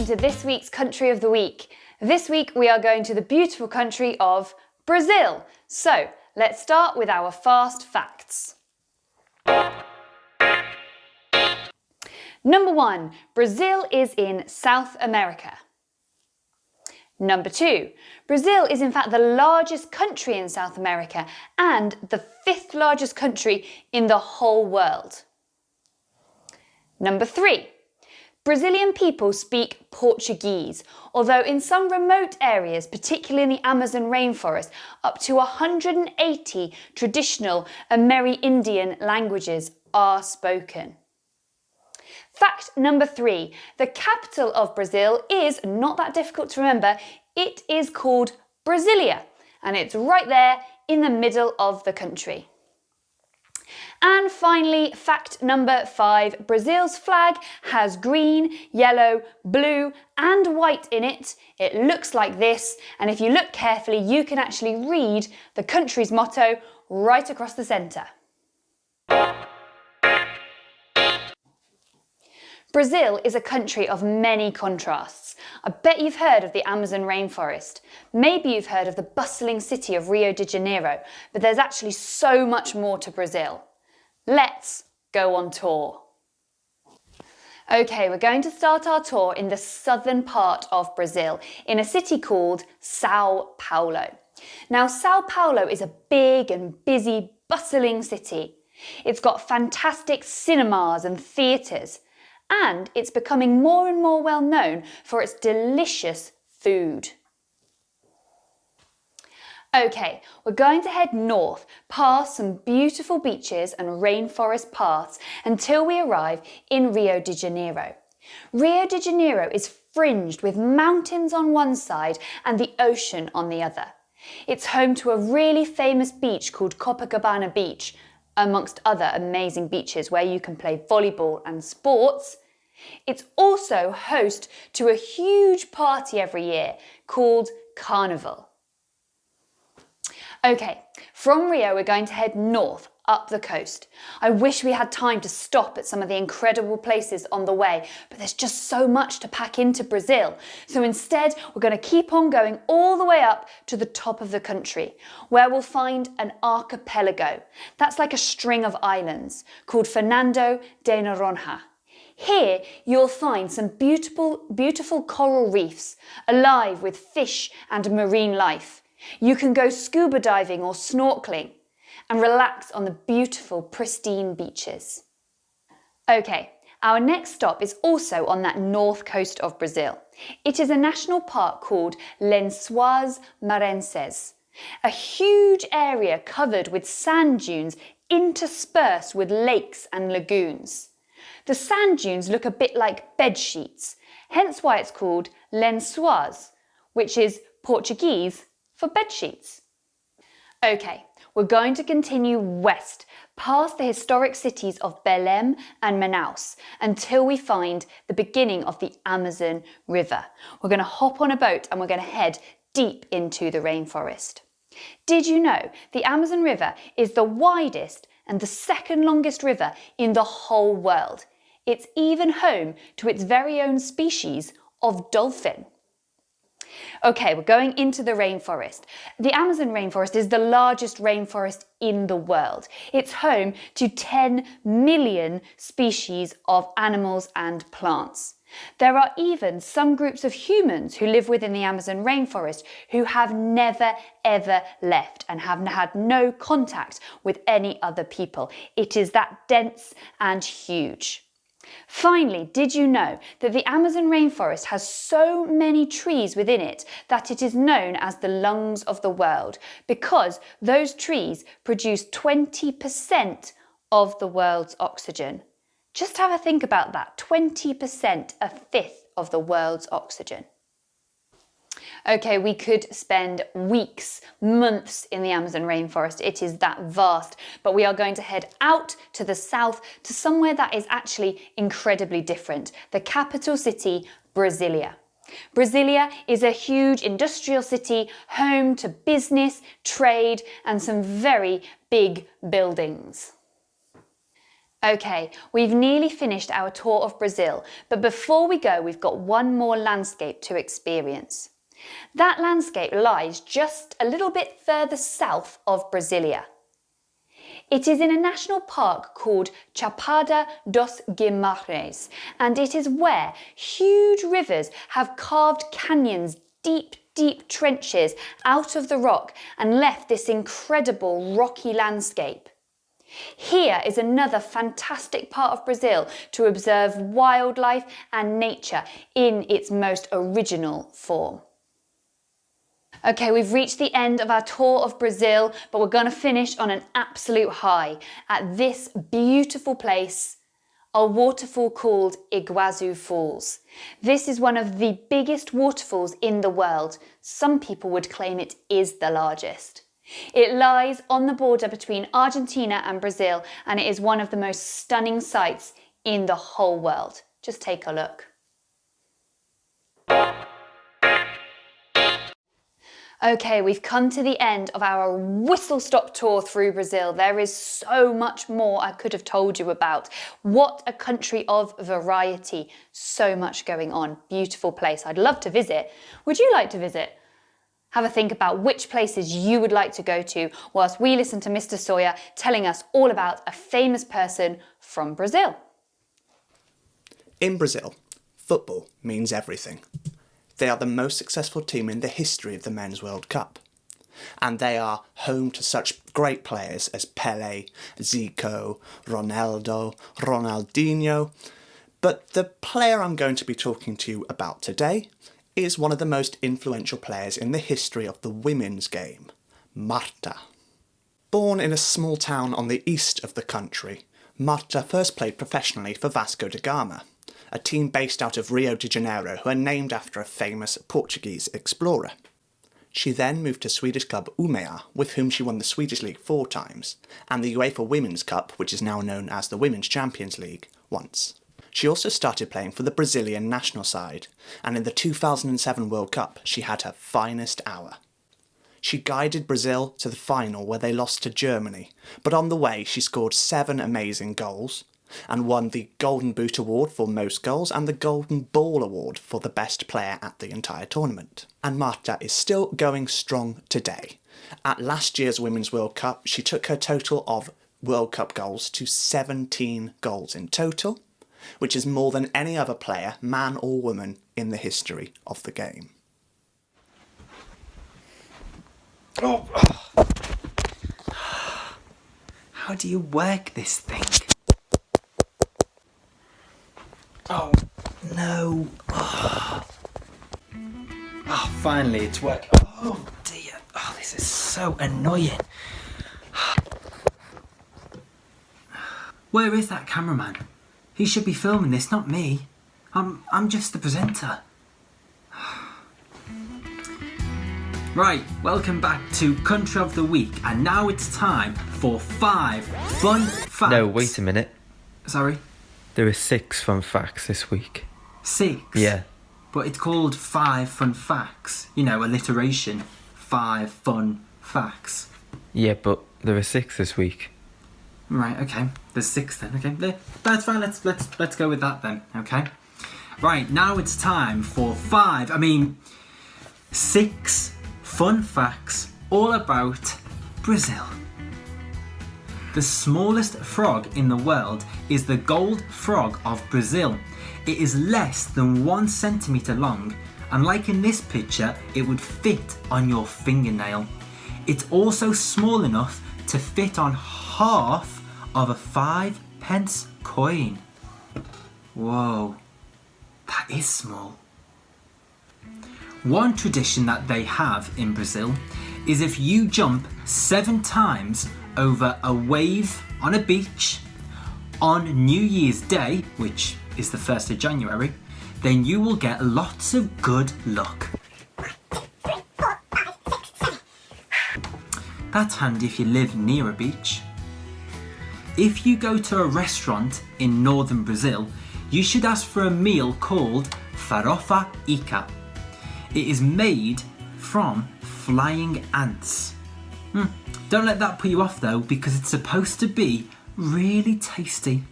to this week's Country of the Week. This week we are going to the beautiful country of Brazil. So let's start with our fast facts. Number 1, Brazil is in South America. Number 2, Brazil is in fact the largest country in South America and the 5th largest country in the whole world. Number 3, Brazilian people speak Portuguese, although in some remote areas, particularly in the Amazon rainforest, up to 180 traditional Amerindian languages are spoken. Fact number 3, the capital of Brazil is not that difficult to remember. It is called Brasilia, and it's right there in the middle of the country. And finally, fact number 5, Brazil's flag has green, yellow, blue and white in it. It looks like this, and if you look carefully, you can actually read the country's motto right across the centre. Brazil is a country of many contrasts. I bet you've heard of the Amazon rainforest. Maybe you've heard of the bustling city of Rio de Janeiro, but there's actually so much more to Brazil. Let's go on tour. Okay, we're going to start our tour in the southern part of Brazil, in a city called Sal Paulo. Now, Sal Paulo is a big and busy, bustling city. It's got fantastic cinemas and theatres, and it's becoming more and more well known for its delicious food. Okay, we're going to head north, past some beautiful beaches and rainforest paths until we arrive in Rio de Janeiro. Rio de Janeiro is fringed with mountains on one side and the ocean on the other. It's home to a really famous beach called Copacabana Beach, amongst other amazing beaches where you can play volleyball and sports. It's also host to a huge party every year called Carnival. Okay, from Rio we're going to head north up the coast. I wish we had time to stop at some of the incredible places on the way, but there's just so much to pack into Brazil. So instead we're going to keep on going all the way up to the top of the country, where we'll find an archipelago. That's like a string of islands called Fernando De Naranja. Here you'll find some beautiful coral reefs, alive with fish and marine life. You can go scuba diving or snorkeling and relax on the beautiful, pristine beaches. Okay, our next stop is also on that north coast of Brazil. It is a national park called Lençóis Maranhenses, a huge area covered with sand dunes interspersed with lakes and lagoons. The sand dunes look a bit like bed sheets, hence why it's called Lençóis, which is Portuguese for bed sheets. Okay, we're going to continue west, past the historic cities of Belém and Manaus, until we find the beginning of the Amazon River. We're going to hop on a boat and we're going to head deep into the rainforest. Did you know the Amazon River is the widest and the second longest river in the whole world? It's even home to its very own species of dolphin. Okay, we're going into the rainforest. The Amazon rainforest is the largest rainforest in the world. It's home to 10 million species of animals and plants. There are even some groups of humans who live within the Amazon rainforest who have never ever left and have had no contact with any other people. It is that dense and huge. Finally, did you know that the Amazon rainforest has so many trees within it that it is known as the lungs of the world, because those trees produce 20% of the world's oxygen? Just have a think about that, 20%, a fifth of the world's oxygen. Okay, we could spend weeks, months in the Amazon rainforest. It is that vast, but we are going to head out to the south to somewhere that is actually incredibly different, the capital city, Brasilia. Brasilia is a huge industrial city, home to business, trade, and some very big buildings. Okay, we've nearly finished our tour of Brazil, but before we go, we've got one more landscape to experience. That landscape lies just a little bit further south of Brasilia. It is in a national park called Chapada dos Guimarães, and it is where huge rivers have carved canyons, deep trenches out of the rock and left this incredible rocky landscape. Here is another fantastic part of Brazil to observe wildlife and nature in its most original form. Okay, we've reached the end of our tour of Brazil, but we're going to finish on an absolute high at this beautiful place, a waterfall called Iguazu Falls. This is one of the biggest waterfalls in the world. Some people would claim it is the largest. It lies on the border between Argentina and Brazil, and it is one of the most stunning sights in the whole world. Just take a look. Okay, we've come to the end of our whistle-stop tour through Brazil. There is so much more I could have told you about. What a country of variety. So much going on. Beautiful place. I'd love to visit. Would you like to visit? Have a think about which places you would like to go to whilst we listen to Mr. Sawyer telling us all about a famous person from Brazil. In Brazil, football means everything. They are the most successful team in the history of the Men's World Cup. And they are home to such great players as Pelé, Zico, Ronaldo, Ronaldinho. But the player I'm going to be talking to you about today is one of the most influential players in the history of the women's game, Marta. Born in a small town on the east of the country, Marta first played professionally for Vasco da Gama, a team based out of Rio de Janeiro who are named after a famous Portuguese explorer. She then moved to Swedish club Umeå, with whom she won the Swedish League 4 times, and the UEFA Women's Cup, which is now known as the Women's Champions League, once. She also started playing for the Brazilian national side, and in the 2007 World Cup she had her finest hour. She guided Brazil to the final where they lost to Germany, but on the way she scored 7 amazing goals, and won the Golden Boot Award for most goals and the Golden Ball Award for the best player at the entire tournament. And Marta is still going strong today. At last year's Women's World Cup, she took her total of World Cup goals to 17 goals in total, which is more than any other player, man or woman, in the history of the game. How do you work this thing? Oh, no. Oh, finally it's working. Oh, dear. Oh, this is so annoying. Where is that cameraman? He should be filming this, not me. I'm just the presenter. Right, welcome back to Country of the Week, and now it's time for 5 fun facts. No, wait a minute. Sorry? There are 6 fun facts this week. 6? Yeah. But it's called 5 fun facts. You know, alliteration. 5 fun facts. Yeah, but there are 6 this week. Right, okay. There's 6 then, okay. That's fine, let's go with that then, okay? Right, now it's time for 6 fun facts all about Brazil. The smallest frog in the world is the gold frog of Brazil. It is less than 1 centimetre long, and like in this picture, it would fit on your fingernail. It's also small enough to fit on half of a 5p coin. Whoa, that is small. One tradition that they have in Brazil is if you jump 7 times over a wave on a beach on New Year's Day, which is the 1st of January, then you will get lots of good luck. That's handy if you live near a beach. If you go to a restaurant in northern Brazil, you should ask for a meal called farofa ica. It is made from flying ants. Don't let that put you off though, because it's supposed to be really tasty.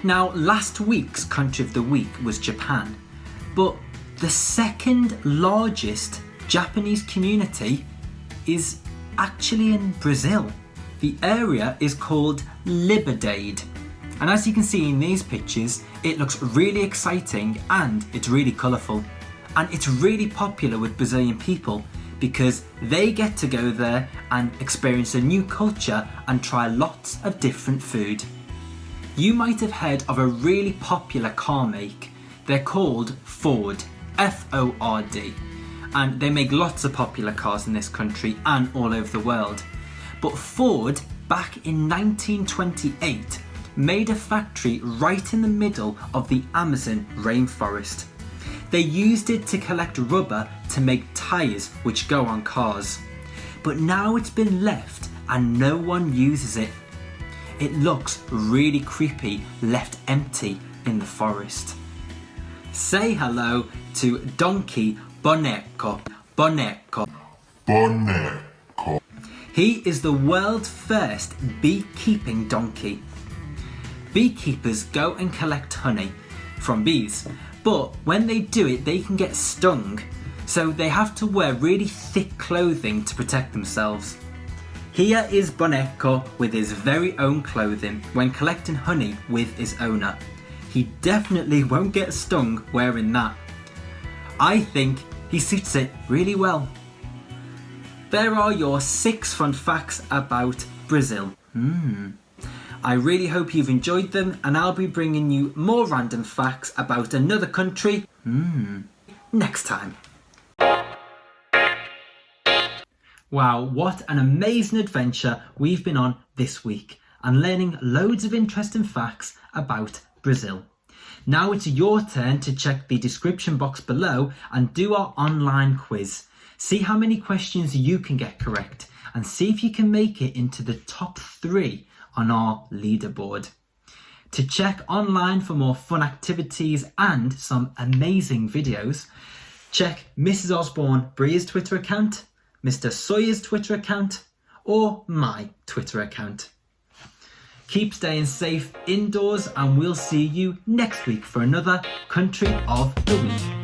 Now, last week's country of the week was Japan, but the second largest Japanese community is actually in Brazil. The area is called Liberdade, and as you can see in these pictures, it looks really exciting and it's really colourful. And it's really popular with Brazilian people because they get to go there and experience a new culture and try lots of different food. You might have heard of a really popular car make. They're called Ford, F-O-R-D, and they make lots of popular cars in this country and all over the world. But Ford, back in 1928, made a factory right in the middle of the Amazon rainforest. They used it to collect rubber to make tyres which go on cars. But now it's been left and no one uses it. It looks really creepy, left empty in the forest. Say hello to Donkey Boneco. He is the world's first beekeeping donkey. Beekeepers go and collect honey from bees, but when they do it, they can get stung, so they have to wear really thick clothing to protect themselves. Here is Boneco with his very own clothing when collecting honey with his owner. He definitely won't get stung wearing that. I think he suits it really well. There are your 6 fun facts about Brazil. I really hope you've enjoyed them, and I'll be bringing you more random facts about another country next time. Wow, what an amazing adventure we've been on this week and learning loads of interesting facts about Brazil. Now it's your turn to check the description box below and do our online quiz. See how many questions you can get correct and see if you can make it into the top 3 on our leaderboard. To check online for more fun activities and some amazing videos, check Mrs. Osborne Brea's Twitter account, Mr. Sawyer's Twitter account, or my Twitter account. Keep staying safe indoors and we'll see you next week for another Country of the Week.